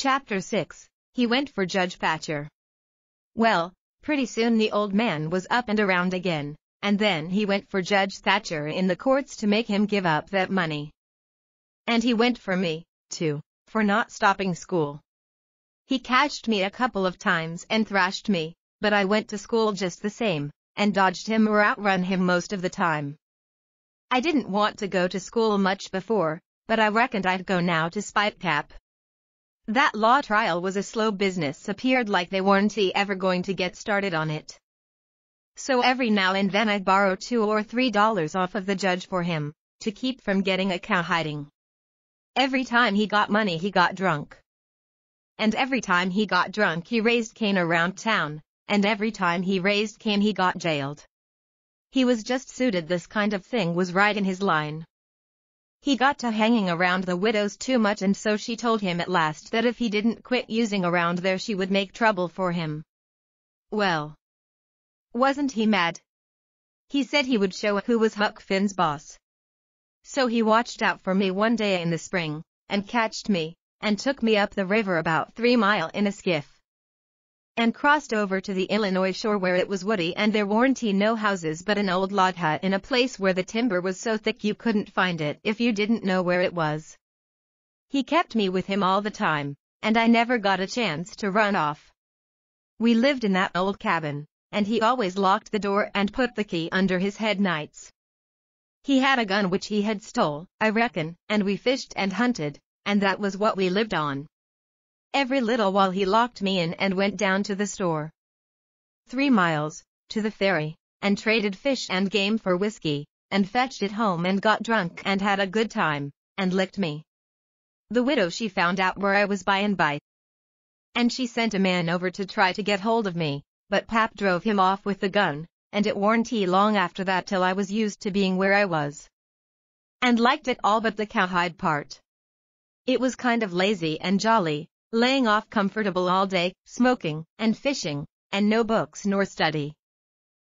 Chapter 6. He went for Judge Thatcher. Well, pretty soon the old man was up and around again, and then he went for Judge Thatcher in the courts to make him give up that money. And he went for me, too, for not stopping school. He catched me a couple of times and thrashed me, but I went to school just the same, and dodged him or outrun him most of the time. I didn't want to go to school much before, but I reckoned I'd go now to spite Pap. That law trial was a slow business, appeared like they weren't ever going to get started on it. So every now and then I'd borrow $2 or $3 off of the judge for him, to keep from getting a cowhiding. Every time he got money he got drunk. And every time he got drunk he raised Cain around town, and every time he raised Cain he got jailed. He was just suited, this kind of thing was right in his line. He got to hanging around the widows too much, and so she told him at last that if he didn't quit using around there she would make trouble for him. Well, wasn't he mad? He said he would show who was Huck Finn's boss. So he watched out for me one day in the spring, and catched me, and took me up the river about 3 miles in a skiff, and crossed over to the Illinois shore where it was woody and there weren't no houses but an old log hut in a place where the timber was so thick you couldn't find it if you didn't know where it was. He kept me with him all the time, and I never got a chance to run off. We lived in that old cabin, and he always locked the door and put the key under his head nights. He had a gun which he had stole, I reckon, and we fished and hunted, and that was what we lived on. Every little while he locked me in and went down to the store, 3 miles, to the ferry, and traded fish and game for whiskey, and fetched it home and got drunk and had a good time, and licked me. The widow, she found out where I was by and by, and she sent a man over to try to get hold of me, but Pap drove him off with the gun, and it warn't long after that till I was used to being where I was, and liked it all but the cowhide part. It was kind of lazy and jolly, laying off comfortable all day, smoking, and fishing, and no books nor study.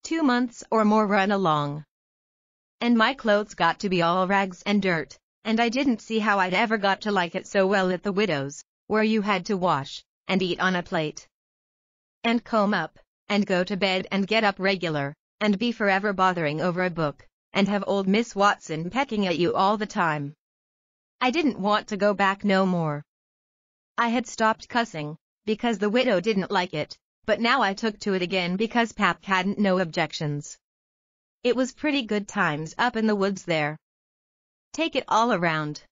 2 months or more run along, and my clothes got to be all rags and dirt, and I didn't see how I'd ever got to like it so well at the widow's, where you had to wash, and eat on a plate, and comb up, and go to bed and get up regular, and be forever bothering over a book, and have old Miss Watson pecking at you all the time. I didn't want to go back no more. I had stopped cussing, because the widow didn't like it, but now I took to it again because Pap hadn't no objections. It was pretty good times up in the woods there, take it all around.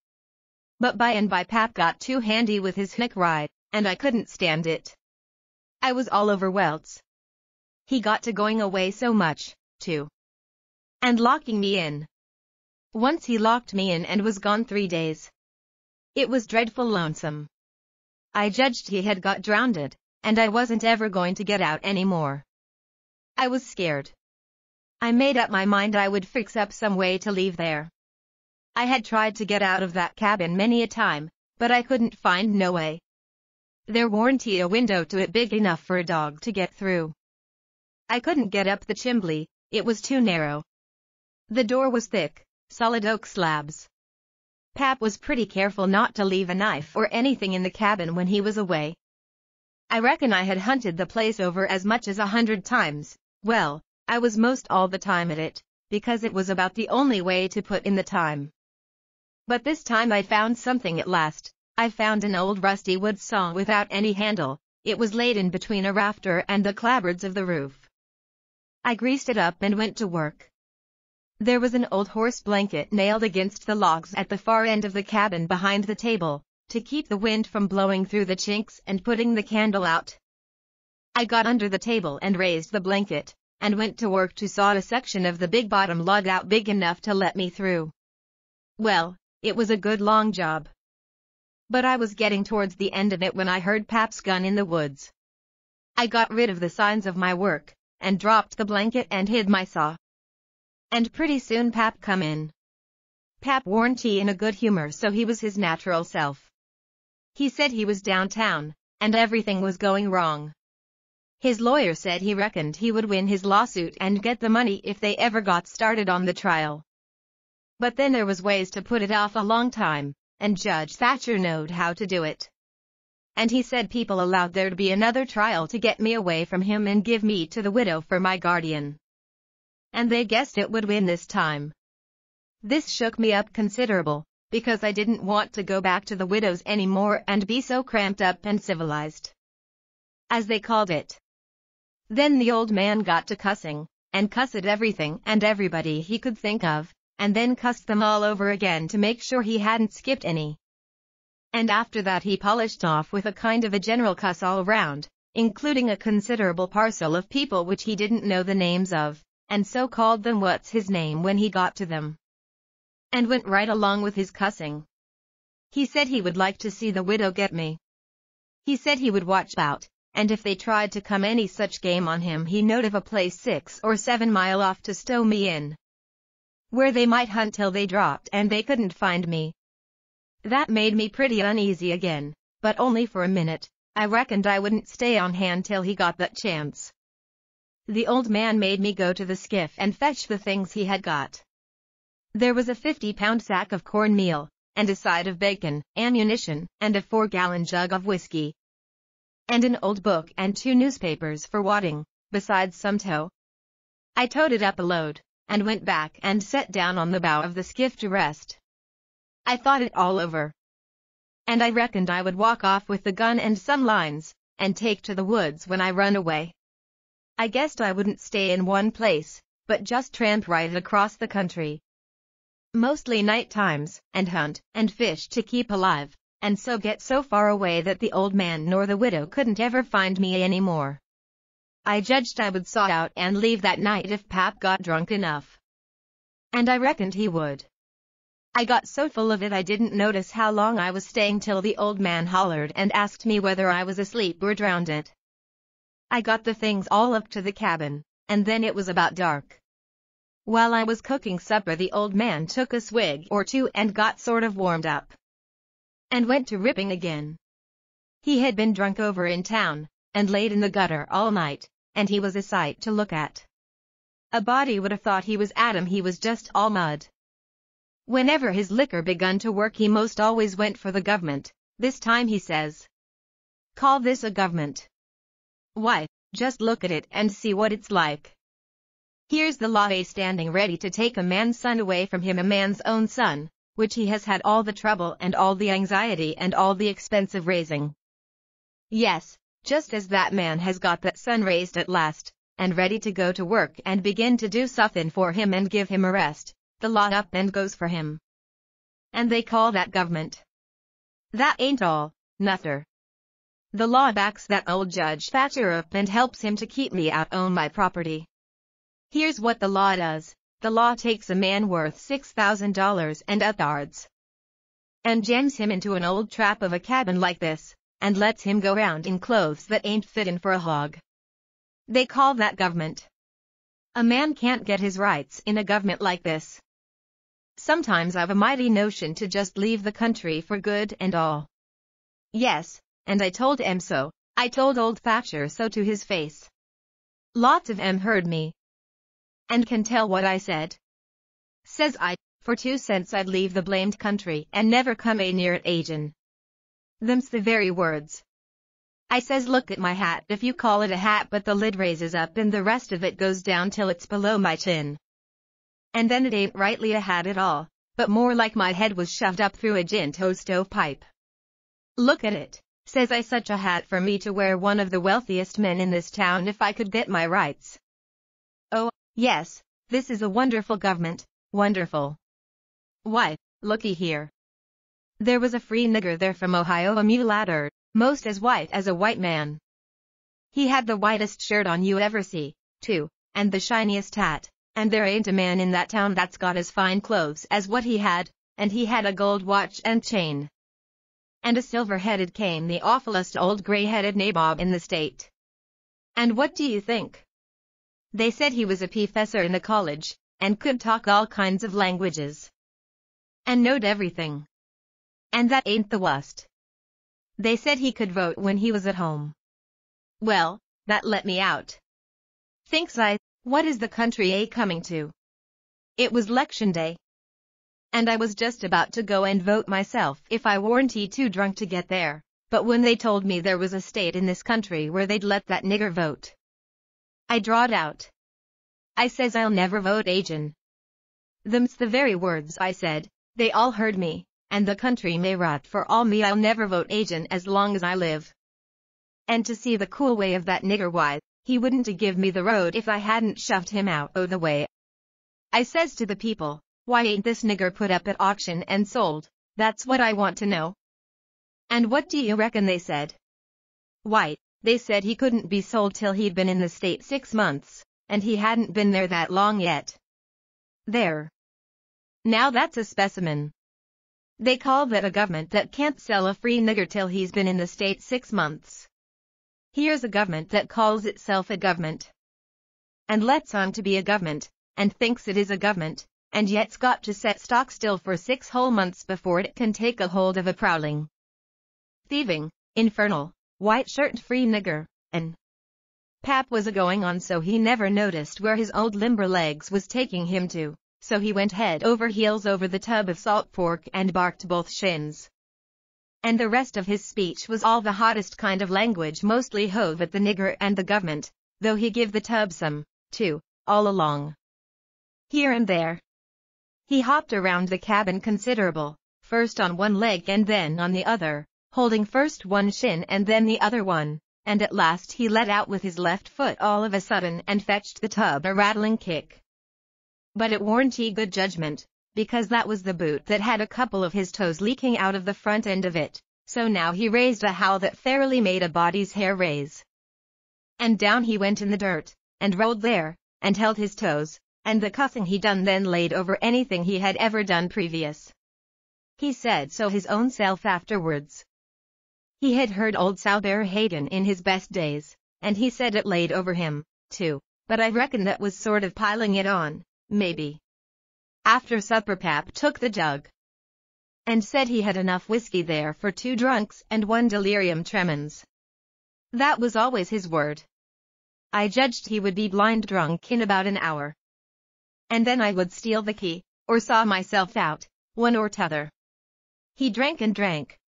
But by and by Pap got too handy with his hick ride, and I couldn't stand it. I was all over welts. He got to going away so much, too, and locking me in. Once he locked me in and was gone 3 days. It was dreadful lonesome. I judged he had got drowned, and I wasn't ever going to get out any more. I was scared. I made up my mind I would fix up some way to leave there. I had tried to get out of that cabin many a time, but I couldn't find no way. There weren't a window to it big enough for a dog to get through. I couldn't get up the chimbley, it was too narrow. The door was thick, solid oak slabs. Pap was pretty careful not to leave a knife or anything in the cabin when he was away. I reckon I had hunted the place over as much as 100 times. Well, I was most all the time at it, because it was about the only way to put in the time. But this time I found something at last. I found an old rusty wood saw without any handle. It was laid in between a rafter and the clapboards of the roof. I greased it up and went to work. There was an old horse blanket nailed against the logs at the far end of the cabin behind the table, to keep the wind from blowing through the chinks and putting the candle out. I got under the table and raised the blanket, and went to work to saw a section of the big bottom log out big enough to let me through. Well, it was a good long job. But I was getting towards the end of it when I heard Pap's gun in the woods. I got rid of the signs of my work, and dropped the blanket and hid my saw. And pretty soon Pap come in. Pap warn't in a good humor, so he was his natural self. He said he was downtown, and everything was going wrong. His lawyer said he reckoned he would win his lawsuit and get the money if they ever got started on the trial. But then there was ways to put it off a long time, and Judge Thatcher knowed how to do it. and he said people allowed there to be another trial to get me away from him and give me to the widow for my guardian. And they guessed it would win this time. This shook me up considerable, because I didn't want to go back to the widow's anymore and be so cramped up and civilized, as they called it. Then the old man got to cussing, and cussed at everything and everybody he could think of, and then cussed them all over again to make sure he hadn't skipped any. And after that he polished off with a kind of a general cuss all around, including a considerable parcel of people which he didn't know the names of, and so called them what's his name when he got to them. And went right along with his cussing. He said he would like to see the widow get me. He said he would watch out, and if they tried to come any such game on him he knowed of a place 6 or 7 miles off to stow me in, where they might hunt till they dropped and they couldn't find me. That made me pretty uneasy again, but only for a minute. I reckoned I wouldn't stay on hand till he got that chance. The old man made me go to the skiff and fetch the things he had got. There was a 50-pound sack of cornmeal, and a side of bacon, ammunition, and a 4-gallon jug of whiskey, and an old book and 2 newspapers for wadding, besides some tow. I towed it up a load, and went back and sat down on the bow of the skiff to rest. I thought it all over, and I reckoned I would walk off with the gun and some lines, and take to the woods when I run away. I guessed I wouldn't stay in one place, but just tramp right across the country, mostly night times, and hunt and fish to keep alive, and so get so far away that the old man nor the widow couldn't ever find me anymore. I judged I would saw out and leave that night if Pap got drunk enough, and I reckoned he would. I got so full of it I didn't notice how long I was staying till the old man hollered and asked me whether I was asleep or drowned. I got the things all up to the cabin, and then it was about dark. While I was cooking supper the old man took a swig or 2 and got sort of warmed up, and went to ripping again. He had been drunk over in town, and laid in the gutter all night, and he was a sight to look at. A body would have thought he was Adam, he was just all mud. Whenever his liquor begun to work he most always went for the government. This time he says, "Call this a government? Why, just look at it and see what it's like. Here's the law standing ready to take a man's son away from him, a man's own son, which he has had all the trouble and all the anxiety and all the expense of raising. Yes, just as that man has got that son raised at last, and ready to go to work and begin to do something for him and give him a rest, the law up and goes for him. And they call that government. That ain't all, nuther. The law backs that old Judge Thatcher up and helps him to keep me out on my property. Here's what the law does. The law takes a man worth $6,000 and upwards, and jams him into an old trap of a cabin like this, and lets him go round in clothes that ain't fittin' for a hog. They call that government. A man can't get his rights in a government like this. Sometimes I've a mighty notion to just leave the country for good and all. Yes, and I told em so. I told old Thatcher so to his face. Lots of em heard me, and can tell what I said. Says I, for 2 cents I'd leave the blamed country and never come a near it agin. Them's the very words. I says, look at my hat, if you call it a hat, but the lid raises up and the rest of it goes down till it's below my chin. And then it ain't rightly a hat at all, but more like my head was shoved up through a gin-toe stovepipe. Look at it, says I, such a hat for me to wear, one of the wealthiest men in this town if I could get my rights. Oh, yes, this is a wonderful government, wonderful. Why, looky here. There was a free nigger there from Ohio, a mulatter, most as white as a white man. He had the whitest shirt on you ever see, too, and the shiniest hat, and there ain't a man in that town that's got as fine clothes as what he had, and he had a gold watch and chain, and a silver-headed cane, the awfulest old gray-headed nabob in the state. And what do you think? They said he was a professor in a college, and could talk all kinds of languages, and knowed everything. And that ain't the worst. They said he could vote when he was at home. Well, that let me out. Thinks I, what is the country coming to? It was 'lection day, and I was just about to go and vote myself if I warn't too drunk to get there, but when they told me there was a state in this country where they'd let that nigger vote, I drawed out. I says I'll never vote agin. Them's the very words I said. They all heard me, and the country may rot for all me, I'll never vote agin as long as I live. And to see the cool way of that nigger, why, he wouldn't give me the road if I hadn't shoved him out o' the way. I says to the people, why ain't this nigger put up at auction and sold? That's what I want to know. And what do you reckon they said? Why, they said he couldn't be sold till he'd been in the state 6 months, and he hadn't been there that long yet. There. Now that's a specimen. They call that a government that can't sell a free nigger till he's been in the state 6 months. Here's a government that calls itself a government, and lets on to be a government, and thinks it is a government, and yet's got to set stock still for 6 whole months before it can take a hold of a prowling, thieving, infernal, white-shirt-free nigger, and Pap was a-going on so he never noticed where his old limber legs was taking him to, so he went head over heels over the tub of salt pork and barked both shins. And the rest of his speech was all the hottest kind of language, mostly hove at the nigger and the government, though he give the tub some, too, all along. Here and there. He hopped around the cabin considerable, first on one leg and then on the other, holding first one shin and then the other one, and at last he let out with his left foot all of a sudden and fetched the tub a rattling kick. But it warn't good judgment, because that was the boot that had a couple of his toes leaking out of the front end of it, so now he raised a howl that fairly made a body's hair raise. And down he went in the dirt, and rolled there, and held his toes, and the cussing he done then laid over anything he had ever done previous. He said so his own self afterwards. He had heard old Sowbear Hayden in his best days, and he said it laid over him, too, but I reckon that was sort of piling it on, maybe. After supper Pap took the jug, and said he had enough whiskey there for 2 drunks and 1 delirium tremens. That was always his word. I judged he would be blind drunk in about an hour. And then I would steal the key, or saw myself out, one or t'other. He drank,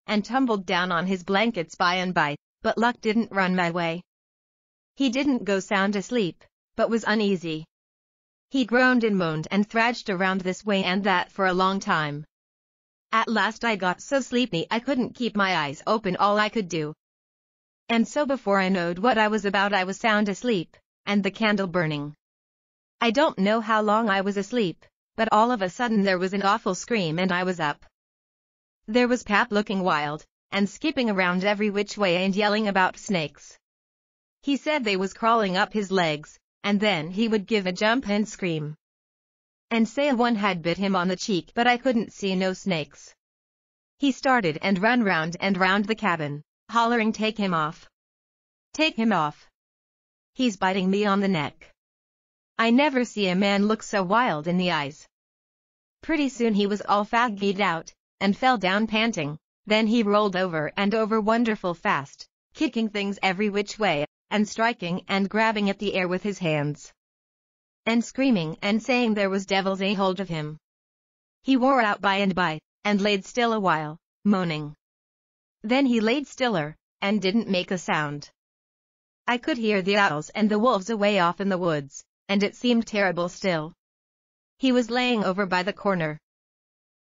and tumbled down on his blankets by and by, but luck didn't run my way. He didn't go sound asleep, but was uneasy. He groaned and moaned and thrashed around this way and that for a long time. At last I got so sleepy I couldn't keep my eyes open all I could do. And so before I knowed what I was about I was sound asleep, and the candle burning. I don't know how long I was asleep, but all of a sudden there was an awful scream and I was up. There was Pap looking wild, and skipping around every which way and yelling about snakes. He said they was crawling up his legs, and then he would give a jump and scream, and say one had bit him on the cheek, but I couldn't see no snakes. He started and run round and round the cabin, hollering, "Take him off! Take him off! He's biting me on the neck!" I never see a man look so wild in the eyes. Pretty soon he was all fagged out, and fell down panting. Then he rolled over and over wonderful fast, kicking things every which way, and striking and grabbing at the air with his hands, and screaming and saying there was devils a hold of him. He wore out by and by, and laid still a while, moaning. Then he laid stiller, and didn't make a sound. I could hear the owls and the wolves away off in the woods, and it seemed terrible still. He was laying over by the corner.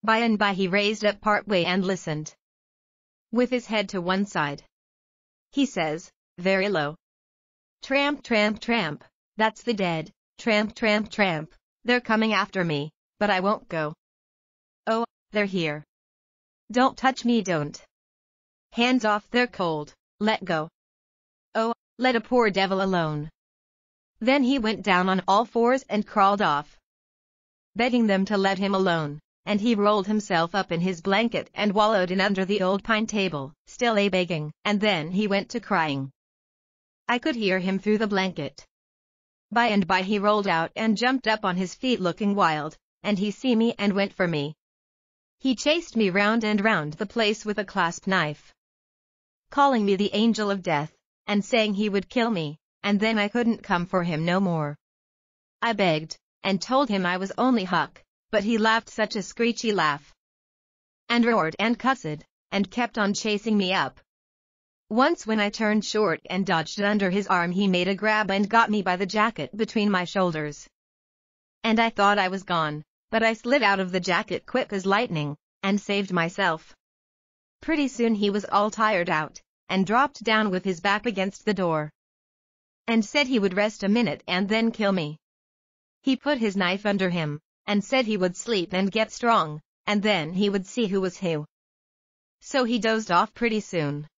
By and by he raised up part way and listened, with his head to one side. He says, very low, "Tramp, tramp, tramp, that's the dead, tramp, tramp, tramp, they're coming after me, but I won't go. Oh, they're here. Don't touch me, don't. Hands off, they're cold, let go. Oh, let a poor devil alone." Then he went down on all fours and crawled off, begging them to let him alone, and he rolled himself up in his blanket and wallowed in under the old pine table, still a-begging, and then he went to crying. I could hear him through the blanket. By and by he rolled out and jumped up on his feet looking wild, and he see me and went for me. He chased me round and round the place with a clasp knife, calling me the angel of death, and saying he would kill me, and then I couldn't come for him no more. I begged, and told him I was only Huck, but he laughed such a screechy laugh, and roared and cussed, and kept on chasing me up. Once when I turned short and dodged under his arm, he made a grab and got me by the jacket between my shoulders. And I thought I was gone, but I slid out of the jacket quick as lightning, and saved myself. Pretty soon he was all tired out, and dropped down with his back against the door, and said he would rest a minute and then kill me. He put his knife under him, and said he would sleep and get strong, and then he would see who was who. So he dozed off pretty soon.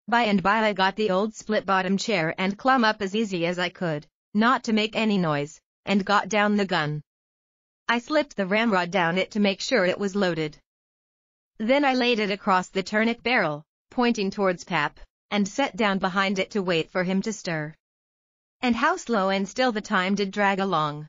By and by I got the old split-bottom chair and clumb up as easy as I could, not to make any noise, and got down the gun. I slipped the ramrod down it to make sure it was loaded. Then I laid it across the turnip barrel, pointing towards Pap, and sat down behind it to wait for him to stir. And how slow and still the time did drag along.